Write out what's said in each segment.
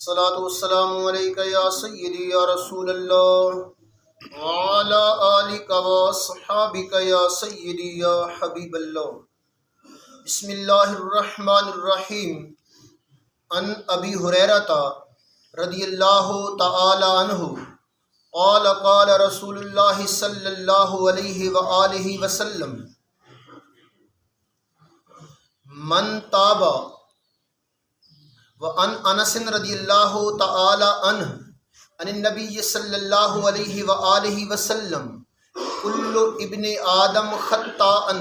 الصلاۃ والسلام علیک یا سیدی یا رسول اللہ وعلی آلک واصحابک یا سیدی یا حبیب اللہ۔ بسم اللہ الرحمن الرحیم۔ عن ابی ہریرہ رضی اللہ تعالی عنہ قال قال رسول اللہ صلی اللہ علیہ وآلہ وسلم من تاب۔ وعن انس رضی اللہ تعالی عنہ عن النبی صلی اللہ علیہ وآلہ وسلم کل ابن آدم خطاء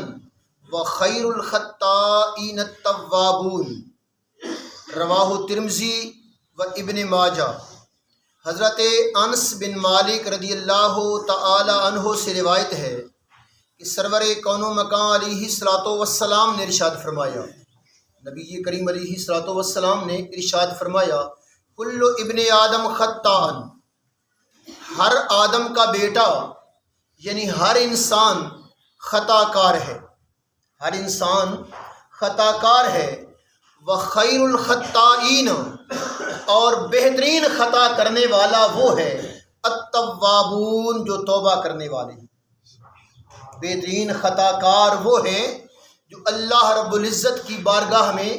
وخیر الخطائین التوابون، رواہ ترمذی و ابن ماجہ۔ حضرت انس بن مالک رضی اللہ تعالی عنہ سے روایت ہے کہ سرور کون و مکان علیہ الصلوۃ والسلام نے ارشاد فرمایا، نبی کریم علیہ الصلوۃ والسلام نے ارشاد فرمایا، کل ابن آدم خطاء، ہر آدم کا بیٹا یعنی ہر انسان خطا کار ہے، ہر انسان خطا کار ہے۔ وخیر الخطائین، اور بہترین خطا کرنے والا وہ ہے التوابون، جو توبہ کرنے والے ہیں۔ بہترین خطا کار وہ ہے جو اللہ رب العزت کی بارگاہ میں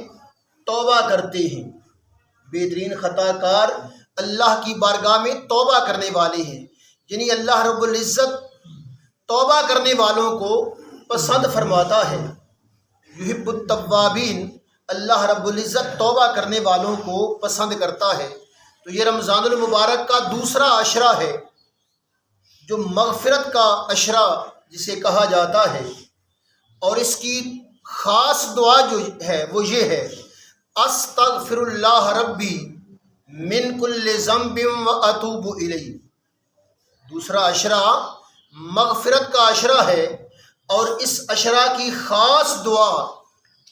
توبہ کرتے ہیں۔ بہترین خطا کار اللہ کی بارگاہ میں توبہ کرنے والے ہیں، یعنی اللہ رب العزت توبہ کرنے والوں کو پسند فرماتا ہے۔ یحب التوابین، اللہ رب العزت توبہ کرنے والوں کو پسند کرتا ہے۔ تو یہ رمضان المبارک کا دوسرا عشرہ ہے، جو مغفرت کا عشرہ جسے کہا جاتا ہے، اور اس کی خاص دعا جو ہے وہ یہ ہے، استغفر اللہ ربی من کل ذنب واتوب الیہ۔ دوسرا عشرہ مغفرت کا عشرہ ہے، اور اس عشرہ کی خاص دعا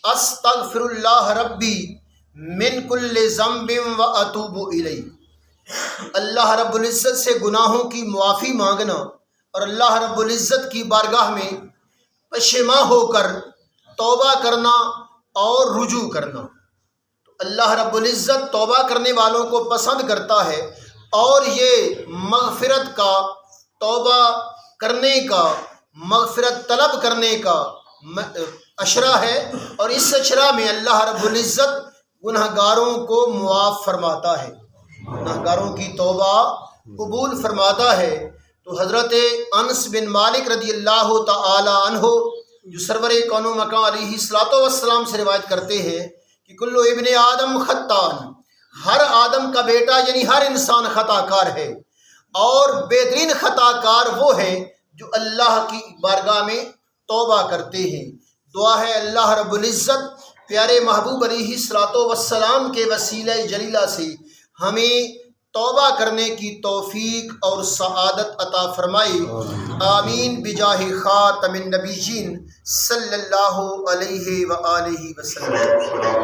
استغفر اللہ ربی من کل ذنب واتوب الیہ، اللہ رب العزت سے گناہوں کی معافی مانگنا اور اللہ رب العزت کی بارگاہ میں پشیماں ہو کر توبہ کرنا اور رجوع کرنا۔ تو اللہ رب العزت توبہ کرنے والوں کو پسند کرتا ہے، اور یہ مغفرت کا، توبہ کرنے کا، مغفرت طلب کرنے کا عشرہ ہے، اور اس عشرہ میں اللہ رب العزت گنہگاروں کو معاف فرماتا ہے، گنہگاروں کی توبہ قبول فرماتا ہے۔ تو حضرت انس بن مالک رضی اللہ تعالی عنہ جو سرور کون و مکان علیہ الصلوۃ والسلام سے روایت کرتے ہیں کہ کل ابن آدم خطاء، ہر آدم کا بیٹا یعنی ہر انسان خطا کار ہے، اور بہترین خطا کار وہ ہے جو اللہ کی بارگاہ میں توبہ کرتے ہیں۔ دعا ہے اللہ رب العزت پیارے محبوب علیہ الصلوۃ والسلام کے وسیلہ جلیلہ سے ہمیں توبہ کرنے کی توفیق اور سعادت عطا فرمائے، آمین بجاہ خاتم النبیین صلی اللہ علیہ وآلہ وسلم۔